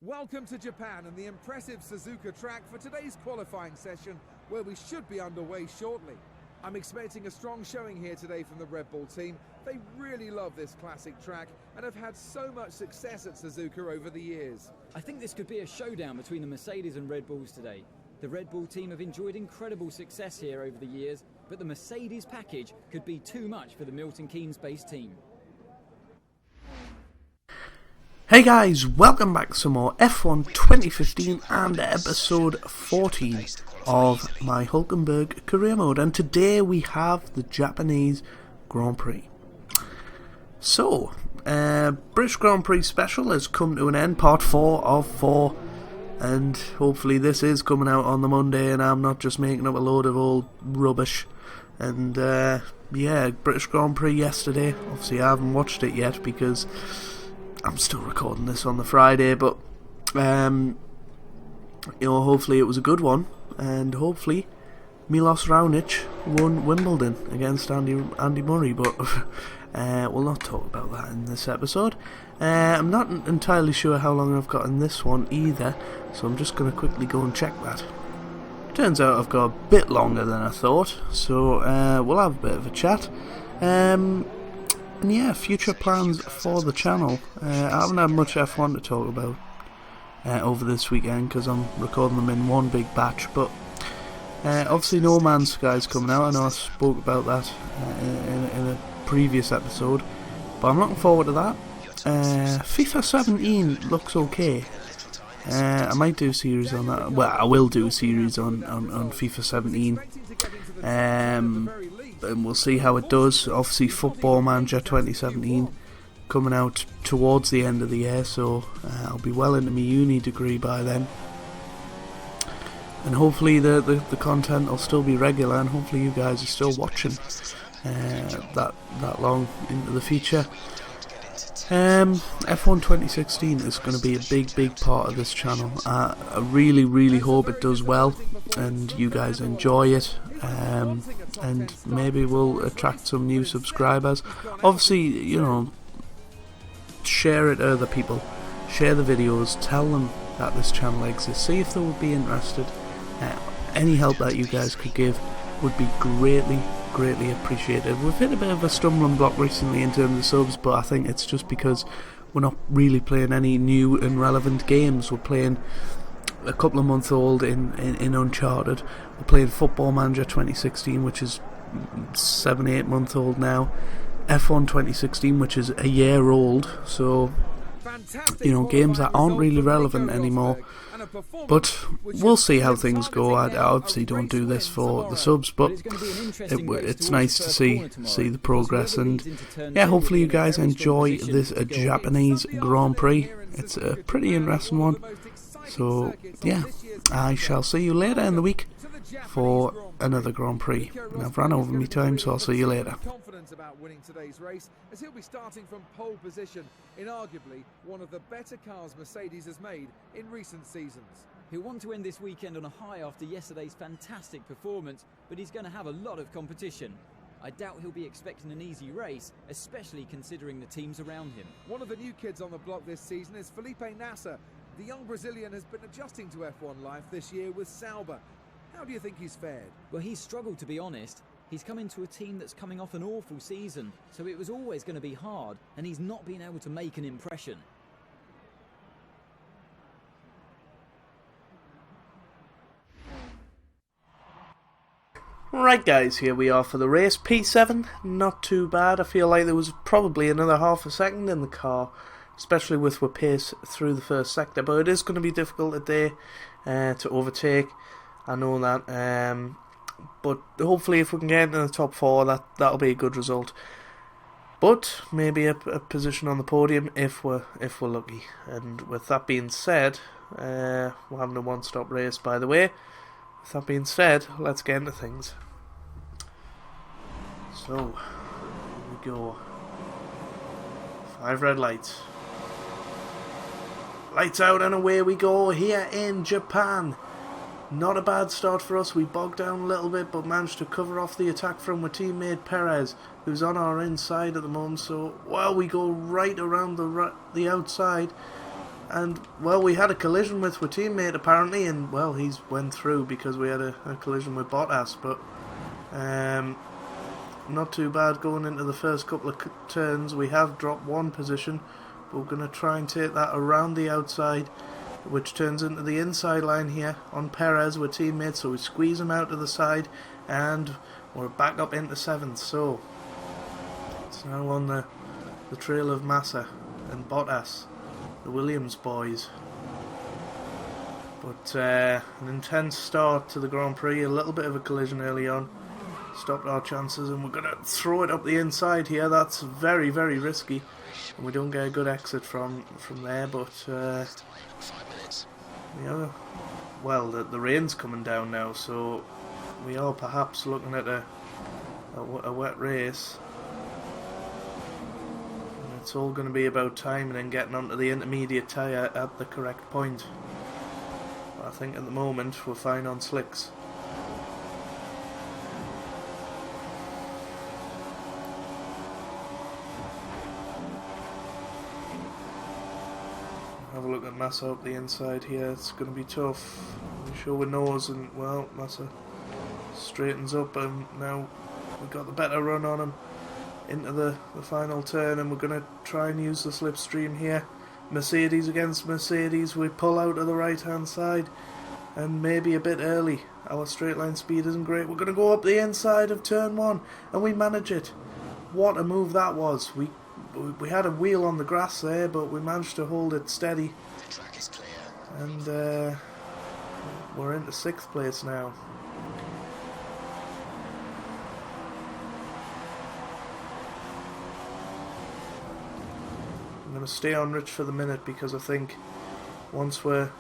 Welcome to Japan and the impressive Suzuka track for today's qualifying session, where we should be underway shortly. I'm expecting a strong showing here today from the Red Bull team. They really love this classic track and have had so much success at Suzuka over the years. I think this could be a showdown between the Mercedes and Red Bulls today. The Red Bull team have enjoyed incredible success here over the years, but the Mercedes package could be too much for the Milton Keynes-based team. Hey guys, welcome back to some more F1 2015 and episode 14 of my Hulkenburg career mode, and today we have the Japanese Grand Prix. So, British Grand Prix special has come to an end, part 4 of 4, and hopefully this is coming out on the Monday and I'm not just making up a load of old rubbish. And yeah, British Grand Prix yesterday, obviously I haven't watched it yet because I'm still recording this on the Friday, but hopefully it was a good one, and hopefully Milos Raonic won Wimbledon against Andy Murray, but we'll not talk about that in this episode. I'm not entirely sure how long I've got in this one either, so I'm just going to quickly go and check that. Turns out I've got a bit longer than I thought, so we'll have a bit of a chat. And yeah, future plans for the channel. I haven't had much F1 to talk about over this weekend because I'm recording them in one big batch, but obviously No Man's Sky is coming out. I know I spoke about that in a previous episode, but I'm looking forward to that. FIFA 17 looks okay. I might do a series on that. Well, I will do a series on FIFA 17. And we'll see how it does. Obviously Football Manager 2017 coming out towards the end of the year, so I'll be well into my uni degree by then, and hopefully the content will still be regular, and hopefully you guys are still watching that long into the future. F1 2016 is going to be a big part of this channel. I really hope it does well and you guys enjoy it, and maybe we'll attract some new subscribers. Obviously, share it to other people, share the videos, tell them that this channel exists, see if they would be interested. Any help that you guys could give would be greatly appreciated. We've hit a bit of a stumbling block recently in terms of subs, but I think it's just because we're not really playing any new and relevant games. We're playing a couple of months old in Uncharted. We're playing Football Manager 2016, which is 7-8 months old now. F1 2016, which is a year old. So, games that aren't really relevant anymore. But we'll see how things go. I obviously don't do this for the subs, but it's nice to see the progress. And yeah, hopefully you guys enjoy this Japanese Grand Prix. It's a pretty interesting one. So yeah, I shall see you later in the week for another Grand Prix. And I've run over my time, so I'll see you later. About winning today's race, as he'll be starting from pole position in arguably one of the better cars Mercedes has made in recent seasons. He'll want to end this weekend on a high after yesterday's fantastic performance, but he's going to have a lot of competition. I doubt he'll be expecting an easy race, especially considering the teams around him. One of the new kids on the block this season is Felipe Nasser. The young Brazilian has been adjusting to F1 life this year with Sauber. How do you think he's fared? Well, he's struggled, to be honest. He's come into a team that's coming off an awful season, so it was always going to be hard, and he's not been able to make an impression. Right guys, here we are for the race. P7, not too bad. I feel like there was probably another half a second in the car, especially with our pace through the first sector, but it is going to be difficult today to overtake. I know that. But hopefully if we can get into the top 4, that'll be a good result. But maybe a position on the podium if we're lucky. And with that being said, we're having a one-stop race, by the way. With that being said, let's get into things. So, here we go. 5 red lights. Lights out and away we go here in Japan. Not a bad start for us. We bogged down a little bit, but managed to cover off the attack from our teammate Perez, who's on our inside at the moment. So, while we go right around the outside, And, well, we had a collision with our teammate apparently, and, well, he's went through because we had a collision with Bottas, but not too bad going into the first couple of turns. We have dropped one position, but we're going to try and take that around the outside, which turns into the inside line here on Perez with teammates, so we squeeze him out to the side, and we're back up into 7th, so it's now on the trail of Massa and Bottas, the Williams boys. But an intense start to the Grand Prix, a little bit of a collision early on, stopped our chances, and we're going to throw it up the inside here. That's very, very risky, and we don't get a good exit from there, but yeah, well, the rain's coming down now, so we are perhaps looking at a wet race. And it's all going to be about timing and getting onto the intermediate tyre at the correct point. But I think at the moment we're fine on slicks. Have a look at Massa up the inside here. It's going to be tough. We show with nose, and well, Massa straightens up, and now we've got the better run on him into the final turn, and we're going to try and use the slipstream here. Mercedes against Mercedes. We pull out to the right hand side, and maybe a bit early. Our straight line speed isn't great. We're going to go up the inside of turn 1, and we manage it. What a move that was. We had a wheel on the grass there, but we managed to hold it steady. The track is clear. And we're into 6th place now. I'm going to stay on Rich for the minute because I think once we're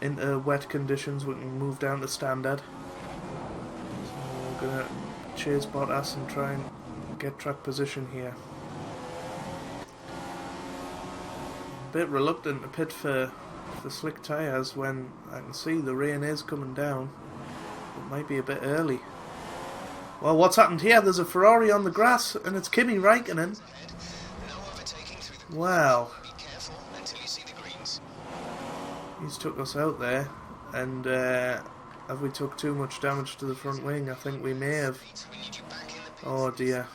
into wet conditions we can move down to standard. So we're going to chase Bottas and try and get track position here. A bit reluctant to pit for the slick tyres when I can see the rain is coming down. It might be a bit early. Well, what's happened here? There's a Ferrari on the grass, and it's Kimi Räikkönen. Wow. He's took us out there, and have we took too much damage to the front wing? I think we may have. Oh dear.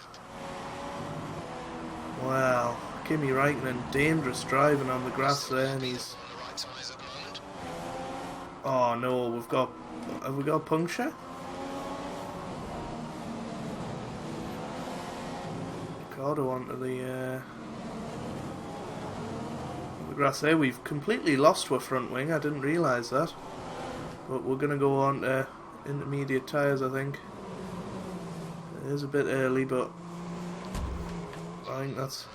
Wow. Kimi Räikkönen, dangerous driving on the grass there, and he's... Oh no, have we got a puncture? Elgato onto the grass there. We've completely lost our front wing, I didn't realise that. But we're going to go on to intermediate tyres, I think. It is a bit early, but I think that's...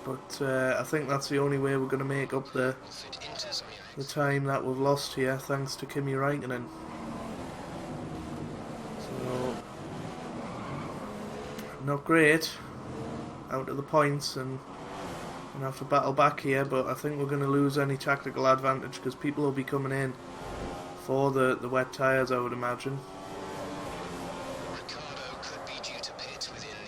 But I think that's the only way we're going to make up the time that we've lost here, thanks to Kimi Räikkönen. So, not great, out of the points, and have to battle back here, but I think we're going to lose any tactical advantage because people will be coming in for the wet tyres, I would imagine.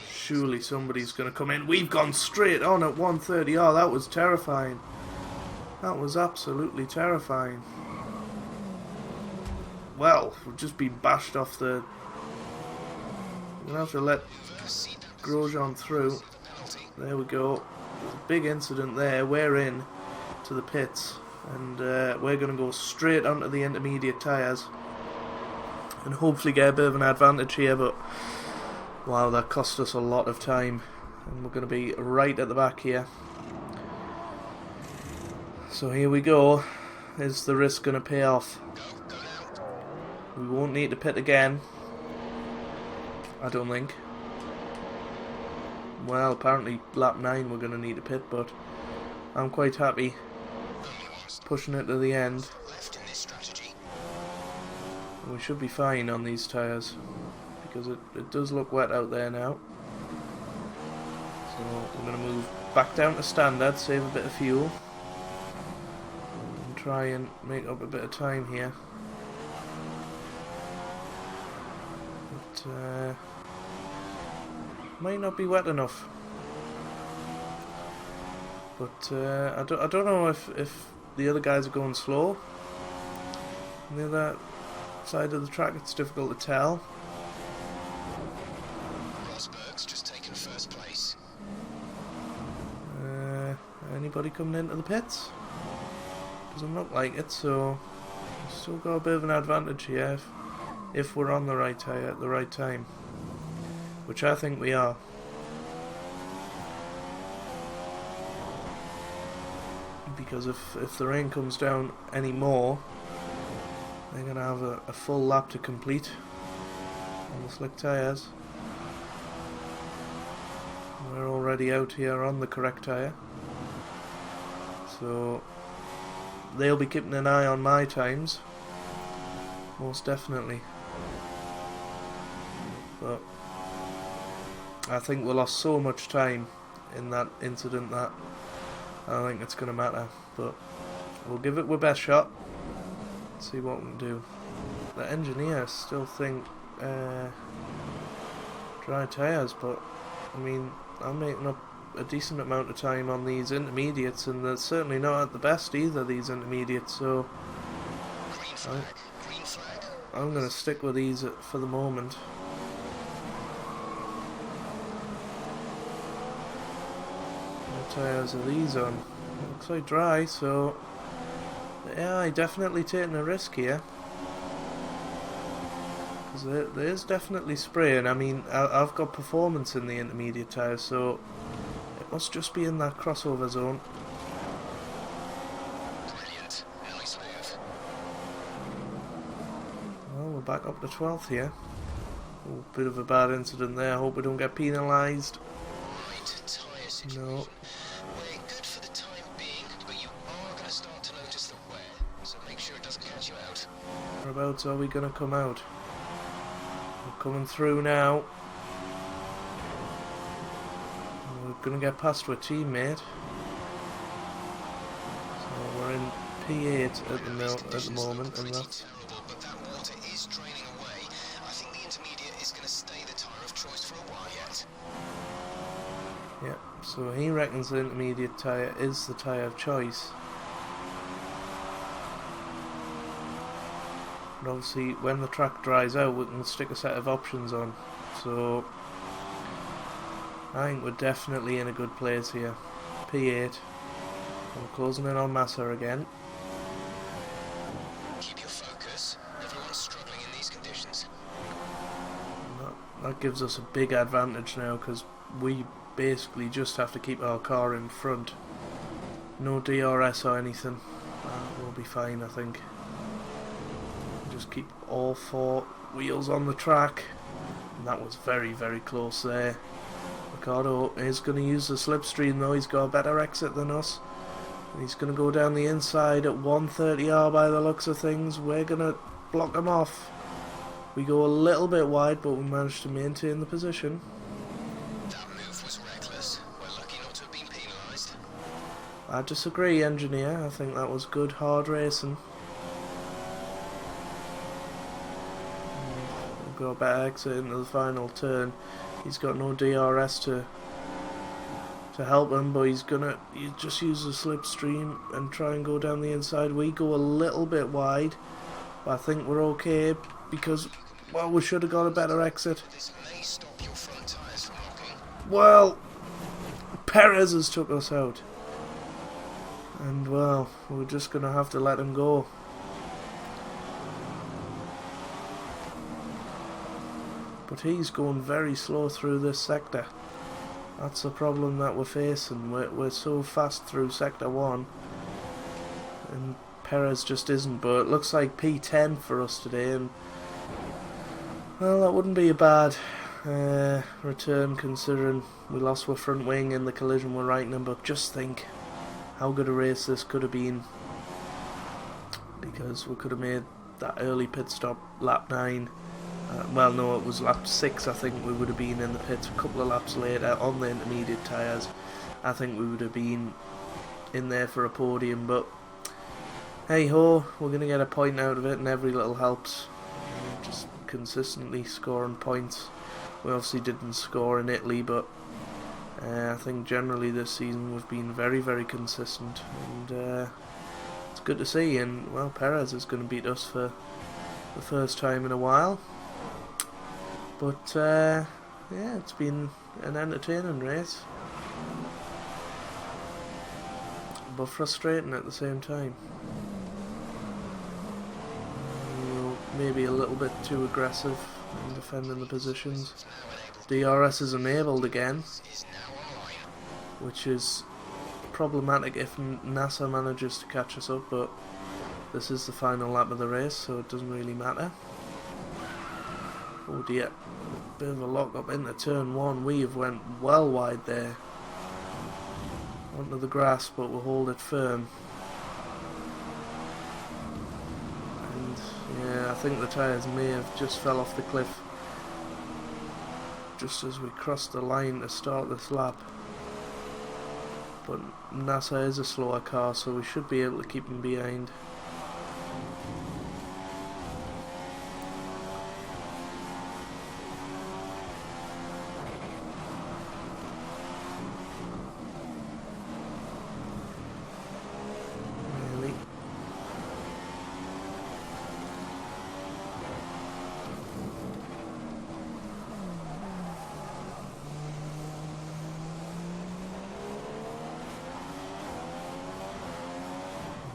Surely somebody's going to come in. We've gone straight on at 130. Oh, that was terrifying. That was absolutely terrifying. Well, we've just been bashed off the... We're going to have to let Grosjean through. There we go. There's a big incident there. We're in to the pits, and we're going to go straight onto the intermediate tyres and hopefully get a bit of an advantage here, but wow, that cost us a lot of time, and we're going to be right at the back here. So here we go. Is the risk going to pay off? We won't need to pit again, I don't think. Well, apparently lap 9 we're going to need to pit, but I'm quite happy pushing it to the end. We should be fine on these tyres, because it does look wet out there now. So we're going to move back down to standard, save a bit of fuel, and try and make up a bit of time here. But Might not be wet enough. But I don't know if the other guys are going slow. On the other side of the track, it's difficult to tell. Rosberg's just taken first place. Anybody coming into the pits? Doesn't look like it, so we've still got a bit of an advantage here if we're on the right tyre at the right time, which I think we are. Because if the rain comes down any more, they're going to have a full lap to complete on the slick tyres. We're already out here on the correct tyre, so they'll be keeping an eye on my times, most definitely. But I think we lost so much time in that incident that I don't think it's going to matter, but we'll give it our best shot, see what we can do. The engineers still think dry tyres, but I mean, I'm making up a decent amount of time on these intermediates, and they're certainly not at the best either, these intermediates, so I'm going to stick with these for the moment. What tyres are these on? Looks like dry, so yeah, definitely taking a risk here. Because there's definitely spraying. I mean, I've got performance in the intermediate tyres, so it must just be in that crossover zone. Brilliant. Nice move. Well, we're back up to 12th here. Oh, bit of a bad incident there. Hope we don't get penalised. Right tyre situation. No. We're good for the time being, but you are going to start to notice the wear, so make sure it doesn't catch you out. Whereabouts are we going to come out? We're coming through now. We're going to get past our teammate. So we're in P8 at the moment, and that's Terrible, but that water is draining away. I think the intermediate is going to stay the tyre of choice for a while yet. yeah. So he reckons the intermediate tyre is the tyre of choice. But obviously, when the track dries out, we can stick a set of options on. So I think we're definitely in a good place here. P8. We're closing in on Massa again. Keep your focus. Everyone's struggling in these conditions. That gives us a big advantage now, because we basically just have to keep our car in front. No DRS or anything. We'll be fine, I think. Just keep all four wheels on the track. And that was very, very close there. Ricardo is going to use the slipstream though. He's got a better exit than us. He's going to go down the inside at 130R by the looks of things. We're going to block him off. We go a little bit wide, but we managed to maintain the position. That move was reckless. We're lucky not to have been penalised. I disagree, engineer. I think that was good, hard racing. We've got a better exit into the final turn. He's got no DRS to help him, but he's gonna just use the slipstream and try and go down the inside. We go a little bit wide, but I think we're okay because, well, we should have got a better exit. This may stop your front tyres from locking. Well, Perez has took us out, and well, we're just gonna have to let him go. But he's going very slow through this sector. That's the problem that we're facing. We're so fast through sector 1, and Perez just isn't. But it looks like P10 for us today, and well, that wouldn't be a bad return considering we lost our front wing in the collision with Reitner. But just think how good a race this could have been, because we could have made that early pit stop lap 9. Well, no, it was lap 6. I think we would have been in the pits a couple of laps later on the intermediate tyres. I think we would have been in there for a podium, but hey ho, we're going to get a point out of it, and every little helps. Just consistently scoring points We obviously didn't score in Italy, but I think generally this season we've been very, very consistent, and it's good to see. And well, Perez is going to beat us for the first time in a while, but yeah, it's been an entertaining race, but frustrating at the same time. Maybe a little bit too aggressive in defending the positions. DRS is enabled again, which is problematic if NASA manages to catch us up, but this is the final lap of the race, so it doesn't really matter. Oh dear, bit of a lock up into turn 1. We have went well wide there onto the grass, but we'll hold it firm. And yeah, I think the tyres may have just fell off the cliff just as we crossed the line to start this lap. But NASA is a slower car, so we should be able to keep them behind. Really?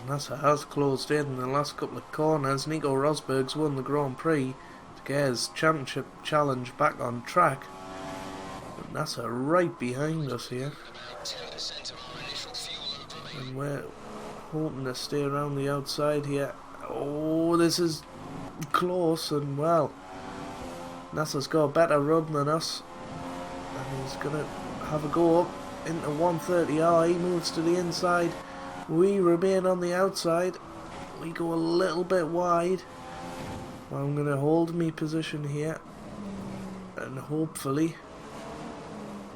NASA has closed in the last couple of corners. Nico Rosberg's won the Grand Prix to get his championship challenge back on track. But NASA right behind us here. And we're hoping to stay around the outside here. Oh, this is close, and well, NASA's got a better run than us. And he's going to have a go up into 130R. He moves to the inside. We remain on the outside. We go a little bit wide. I'm going to hold my position here, and hopefully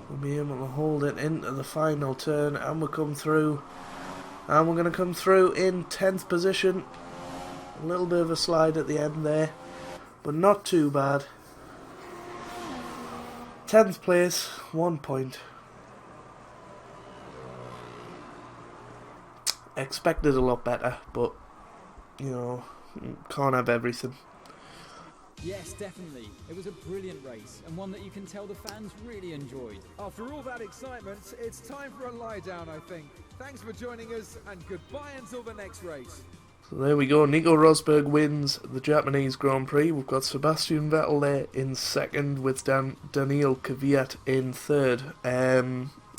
we'll be able to hold it into the final turn, and we'll come through. And we're going to come through in 10th position. A little bit of a slide at the end there, but not too bad. 10th place, 1 point. Expected a lot better, but you know, can't have everything. Yes, definitely. It was a brilliant race, and one that you can tell the fans really enjoyed. After all that excitement, it's time for a lie down, I think. Thanks for joining us, and goodbye until the next race. So there we go. Nico Rosberg wins the Japanese Grand Prix. We've got Sebastian Vettel there in second, with Daniil Kvyat in third.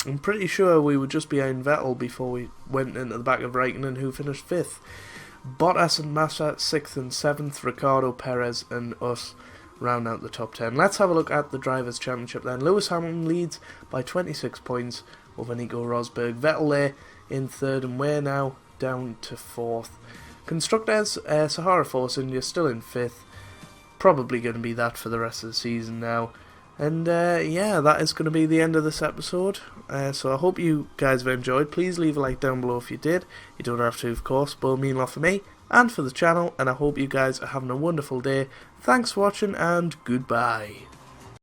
I'm pretty sure we were just behind Vettel before we went into the back of Raikkonen, who finished 5th. Bottas and Massa 6th and 7th. Ricciardo, Perez and us round out the top 10. Let's have a look at the Drivers' Championship then. Lewis Hamilton leads by 26 points over Nico Rosberg. Vettel there in 3rd, and we're now down to 4th. Constructors, Sahara Force India still in 5th. Probably going to be that for the rest of the season now. And yeah, that is going to be the end of this episode. So I hope you guys have enjoyed. Please leave a like down below if you did. You don't have to, of course, but it'll mean a lot for me and for the channel. And I hope you guys are having a wonderful day. Thanks for watching, and goodbye.